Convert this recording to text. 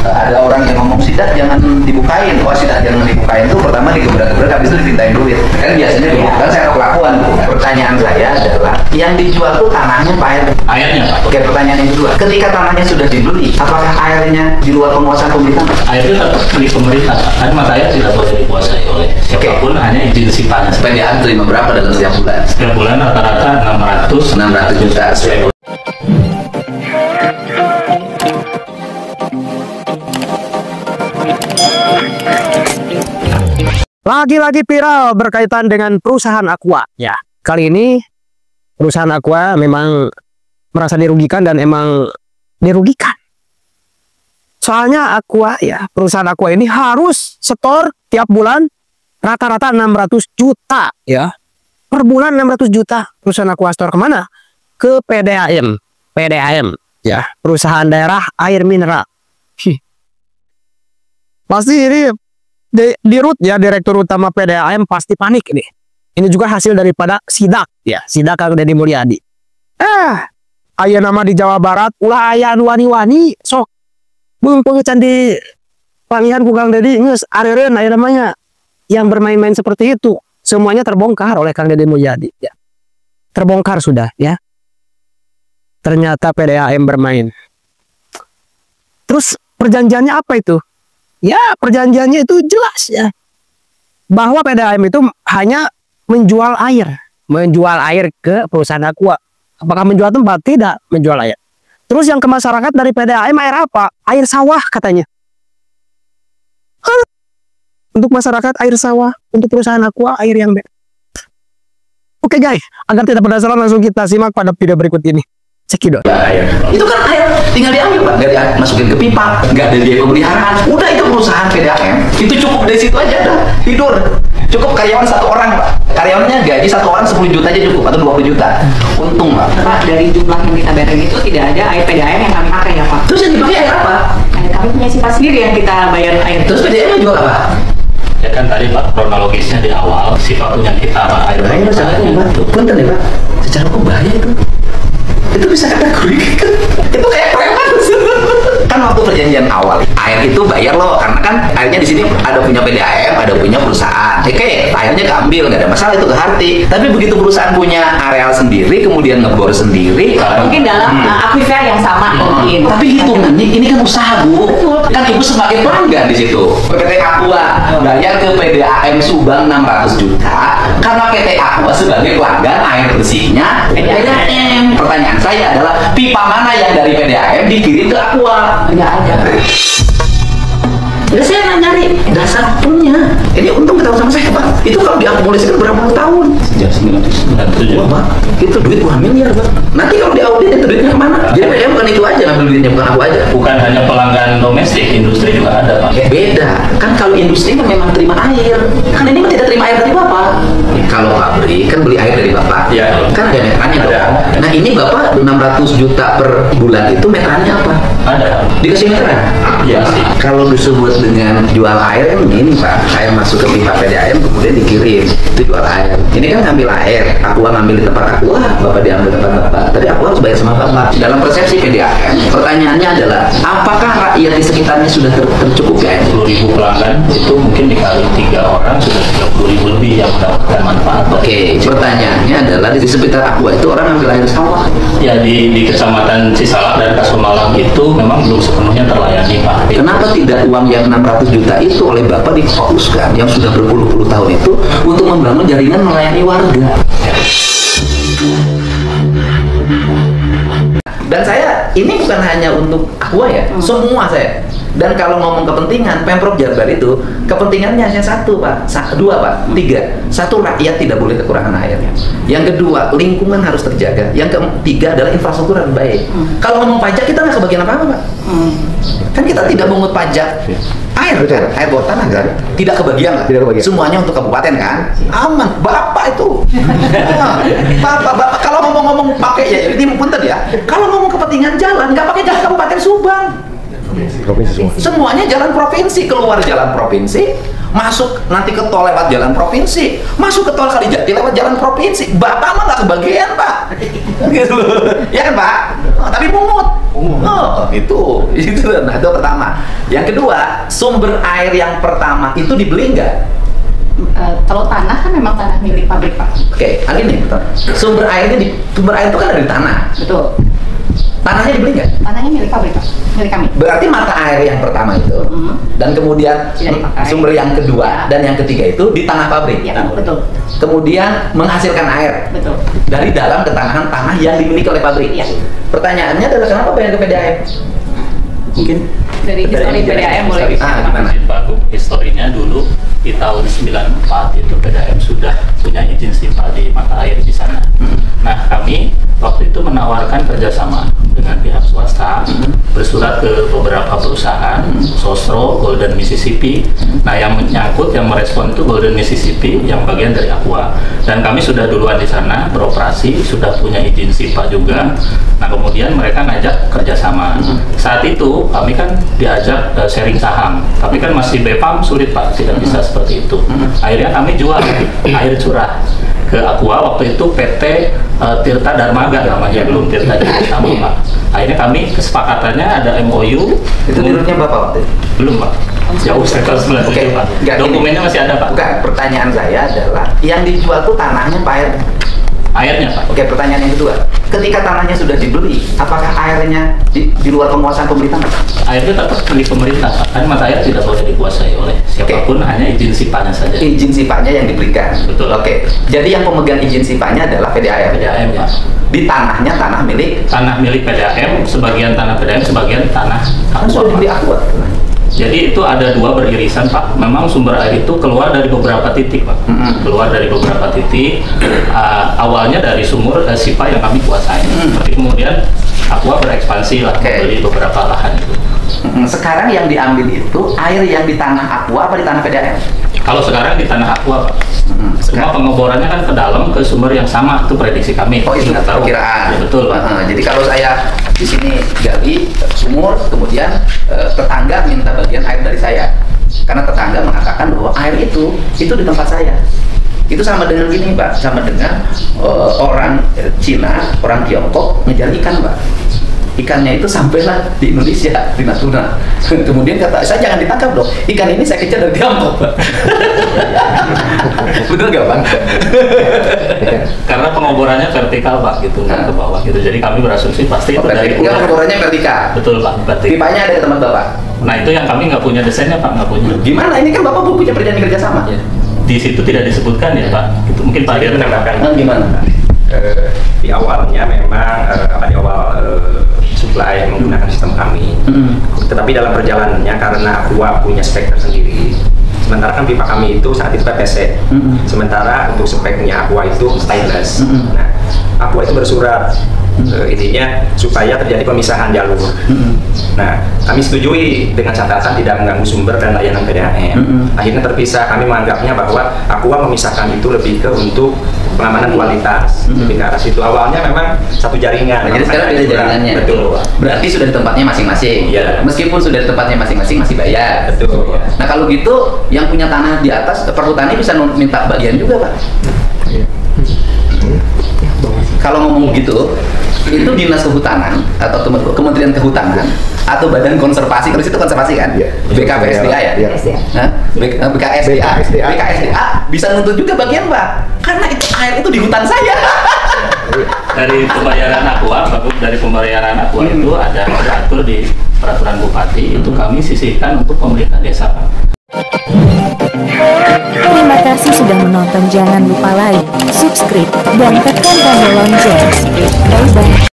ada orang yang ngomong sidat jangan dibukain. Oh, sidat jangan dibukain itu pertama digebrak-gebrak, habis itu dimintain duit. Kan biasanya dibuka, saya kelakuan. Pertanyaan saya adalah, yang dijual tuh tanahnya Pak air? Airnya Pak. Oke, pertanyaan yang kedua, ketika tanahnya sudah dibeli, apakah airnya di luar penguasaan pemerintah? Airnya tetap milik pemerintah, kan mata air tidak boleh dikuasai oleh siapapun, hanya izin simpanan. PDAM terima berapa dalam setiap bulan? Setiap bulan rata-rata 600 juta. Lagi-lagi viral berkaitan dengan perusahaan Aqua. Ya, kali ini perusahaan Aqua memang merasa dirugikan dan emang dirugikan. Soalnya Aqua ya, perusahaan Aqua ini harus setor tiap bulan rata-rata 600 juta ya. Per bulan 600 juta. Perusahaan Aqua store kemana? Ke PDAM. PDAM ya, perusahaan daerah air mineral. Pasti ini di root ya, Direktur Utama PDAM pasti panik ini. Ini juga hasil daripada sidak ya, sidak Kang Deddy Mulyadi. Aya nama di Jawa Barat ulah aya anu wani-wani sok beung pengecan di panggihan ku Kang Deddy geus areureun aya namanya yang bermain-main seperti itu. Semuanya terbongkar oleh Kang Deddy Mulyadi ya. Terbongkar sudah ya. Ternyata PDAM bermain. Terus perjanjiannya apa itu? Ya, perjanjiannya itu jelas ya. Bahwa PDAM itu hanya menjual air ke perusahaan Aqua. Apakah menjual tempat? Tidak, menjual air. Terus yang ke masyarakat dari PDAM air apa? Air sawah katanya. Untuk masyarakat air sawah, untuk perusahaan Aqua air yang beda. Oke guys, agar tidak penasaran langsung kita simak pada video berikut ini. Cekidot. Itu kan air tinggal diambil Pak, nggak dimasukin ke pipa, nggak ada biaya pemeliharaan. Udah itu perusahaan PDAM, itu cukup dari situ aja dah, tidur. Cukup karyawan satu orang Pak, karyawannya gaji satu orang 10 juta aja cukup, atau 20 juta. Untung Pak. Dari jumlah yang kita bayar itu tidak ada air PDAM yang kami pakai ya Pak. Terus yang dipakai air apa? Air kami punya sifat sendiri yang kita bayar air. Terus PDAM jual apa? Ya kan tadi Pak, kronologisnya di awal sifat punya kita Pak, air secara hukum punten ya Pak, secara hukum bahaya itu bisa kategori itu kayak preman. Kan waktu perjanjian awal air itu bayar loh, karena kan airnya di sini ada punya PDAM, ada punya perusahaan. Oke, airnya keambil, nggak ada masalah, itu ke Harti. Tapi begitu perusahaan punya areal sendiri, kemudian ngebor sendiri, mungkin dalam aquifer yang sama mungkin. Tapi hitungannya ini kan usaha Bu, kan ibu sebagai pelanggan di situ. PT Aqua bayar ke PDAM Subang 600 juta karena PT Aqua sebagai pelanggan air bersihnya PDAM. Pertanyaan saya adalah, pipa mana yang dari PDAM dikirim ke Aqua? Nggak ada. Ya saya nggak nyari dasar hukumnya. Ini untung ketahuan sama saya Pak. Itu kalau diakumulasikan berapa puluh tahun? Sejak 1997. Wah Pak, itu duit puluhan miliar Pak. Nanti kalau diaudit itu duitnya kemana? Jadi PDAM bukan itu aja ngambil duitnya, bukan aku aja. Bukan hanya pelanggan domestik, industri juga ada Pak. Beda. Kan kalau industri kan memang terima air. Kan ini kan tidak terima air dari Bapak. Kalau pabrik kan beli air dari Bapak. Ya. Kan ada meterannya dong. Nah ini Bapak 600 juta per bulan itu meterannya apa? Ada. Dikasih meteran? Iya sih. Kalau disebut dengan jual air kan ini Pak, air masuk ke pipa PDAM kemudian dikirim, itu jual air. Ini kan ngambil air, aku ngambil di tempat aku, Bapak diambil di tempat Bapak, tapi aku harus bayar sama Bapak. Dalam persepsi PDAM, pertanyaannya adalah, apakah rakyat di sekitarnya sudah tercukupi air? 10.000 pelanggan itu mungkin dikali 3 orang sudah 30.000 lebih yang mendapatkan manfaat. Oke, pertanyaannya adalah di sekitar Aqua itu orang ngambil air sawah. Ya di Kecamatan Cisalak dan Kasumalang itu memang belum sepenuhnya terlayani Pak. Kenapa tidak uang yang 600 juta itu oleh Bapak difokuskan yang sudah berpuluh-puluh tahun itu untuk membangun jaringan melayani warga? Dan saya, ini bukan hanya untuk Aqua ya, semua saya. Dan kalau ngomong kepentingan, Pemprov Jabar itu kepentingannya hanya satu Pak, dua Pak, tiga. Satu, rakyat tidak boleh kekurangan air. Yang kedua, lingkungan harus terjaga. Yang ketiga adalah infrastruktur yang baik. Kalau ngomong pajak, kita nggak kebagian apa-apa Pak. Kan kita tidak mengut pajak air kan, air bawah tanah kan, tidak kebagian lah. Tidak kebagian. Semuanya untuk kabupaten kan, aman. Bapak itu, bapak kalau ngomong-ngomong pakai ya ini punten ya. Kalau ngomong kepentingan jalan, nggak pakai jalan Kabupaten Subang. Provinsi semua. Semuanya jalan provinsi, keluar jalan provinsi, masuk nanti ke tol lewat jalan provinsi, masuk ke tol Kalijati lewat jalan provinsi. Bapak mah nggak kebagian Pak, gitu. Ya kan Pak? Tapi mungut. Oh, itu. Nah, itu pertama. Yang kedua, sumber air yang pertama itu dibeli nggak? Kalau tanah kan memang tanah milik pabrik, Pak. Oke, gini. Sumber air itu kan dari tanah. Betul. Tanahnya dibeli nggak? Tanahnya milik pabrik, Pak. Milik kami. Berarti mata air yang pertama itu, dan kemudian Tidak dipakai. sumber yang kedua dan yang ketiga itu di tanah pabrik. Ya, betul. Kemudian menghasilkan air Betul. dari dalam ketanahan tanah yang dimiliki oleh pabrik. Iya. Pertanyaannya adalah kenapa bayar ke PDAM? Mungkin Dari histori PDAM boleh. Gimana? Pak Agung, historinya dulu di tahun 94 itu PDAM sudah punya izin SIPA di mata air di sana. Nah, kami waktu itu menawarkan kerjasama dengan pihak swasta, bersurat ke beberapa perusahaan, Sosro, Golden Mississippi. Nah, yang menyangkut, yang merespon itu Golden Mississippi, yang bagian dari Aqua. Dan kami sudah duluan di sana beroperasi, sudah punya izin SIPA juga. Nah, kemudian mereka ngajak kerjasama. Saat itu kami kan diajak sharing saham, tapi kan masih BPAM sulit Pak, tidak bisa seperti itu. Akhirnya kami jual air curah ke Aqua, waktu itu PT Tirta Darmaga namanya, belum Tirta Jaya Pak. Akhirnya kami kesepakatannya ada MOU. Itu dirutnya Bapak waktu itu? Belum Pak, jauh sekitar 9 Oke, Pak. nggak, Dokumennya masih ada Pak. Bukan, pertanyaan saya adalah yang dijual tuh tanahnya Pak air. Airnya Pak. Oke, pertanyaan yang kedua. Ketika tanahnya sudah dibeli, apakah airnya di luar penguasaan pemerintah? Airnya tetap milik pemerintah Pak. Kan mata air tidak boleh dikuasai oleh siapapun, hanya izin SIPA-nya saja. Izin SIPA-nya yang diberikan. Betul. Oke. Jadi yang pemegang izin SIPA-nya adalah PDAM. PDAM Pak. Di tanahnya tanah milik. Tanah milik PDAM, sebagian tanah PDAM, sebagian tanah Kan sudah Aqua. dibeli Aqua. Jadi itu ada dua beririsan Pak. Memang sumber air itu keluar dari beberapa titik Pak. Keluar dari beberapa titik. Awalnya dari sumur SIPA yang kami kuasai. Tapi kemudian Aqua berekspansi lah, Oke. membeli beberapa lahan itu. Sekarang yang diambil itu air yang di tanah Aqua apa di tanah PDAM? Kalau sekarang di tanah Aqua Pak. Cuma Sekarang. pengeborannya kan ke dalam, ke sumber yang sama, itu prediksi kami. Oh, itu Nggak tahu. perkiraan. Ya, betul Pak. Jadi kalau saya di sini gali sumur, kemudian tetangga minta bagian air dari saya, karena tetangga mengatakan bahwa air itu di tempat saya. Itu sama dengan gini Pak, sama dengan orang Cina, orang Tiongkok ngejar ikan Pak. Ikannya itu sampailah di Indonesia, di Natuna. Kemudian kata, saya jangan ditangkap dong, ikan ini saya kejar dari Tiongkok Pak. Betul nggak Pak? Karena pengoborannya vertikal Pak, gitu, nggak ke bawah gitu. Jadi kami berasumsi pasti itu dari Enggak, pengeborannya vertikal. Betul Pak, vertikal. Pipanya ada di tempat Bapak. Nah itu yang kami nggak punya desainnya Pak, nggak punya. Gimana? Ini kan Bapak punya perjanjian kerjasama. Ya. Di situ tidak disebutkan ya Pak. Itu mungkin Pak Dir menambahkan. Gimana? Di awalnya memang di awal supply menggunakan sistem kami. Tetapi dalam perjalanannya karena Aqua punya spek tersendiri. Sementara kan pipa kami itu saat itu PVC. Sementara untuk speknya Aqua itu stainless. Nah, Aqua itu bersurat intinya supaya terjadi pemisahan jalur. Nah, kami setujui dengan catatan tidak mengganggu sumber dan layanan PDAM. Akhirnya terpisah. Kami menganggapnya bahwa Aqua memisahkan itu lebih ke untuk pengamanan kualitas. Lebih ke arah situ. Awalnya memang satu jaringan. Nah, jadi sekarang beda jaringannya. Betul. Berarti sudah di tempatnya masing-masing. Iya. Meskipun sudah di tempatnya masing-masing masih bayar. Betul. Nah kalau gitu, yang punya tanah di atas perhutani bisa minta bagian juga Pak. Kalau ngomong gitu, itu dinas kehutanan atau kementerian kehutanan atau badan konservasi, kalau itu konservasi kan? Iya. BKPSDA ya? Iya. Hah? BKSDA. BKSDA. BKSDA bisa nuntut juga bagian Pak, karena itu air itu di hutan saya. Dari pembayaran Aqua, dari pembayaran Aqua itu ada diatur di peraturan bupati, itu kami sisihkan untuk pemerintah desa Pak. Terima kasih sudah menonton. Jangan lupa like, subscribe, dan tekan tombol lonceng. Bye bye.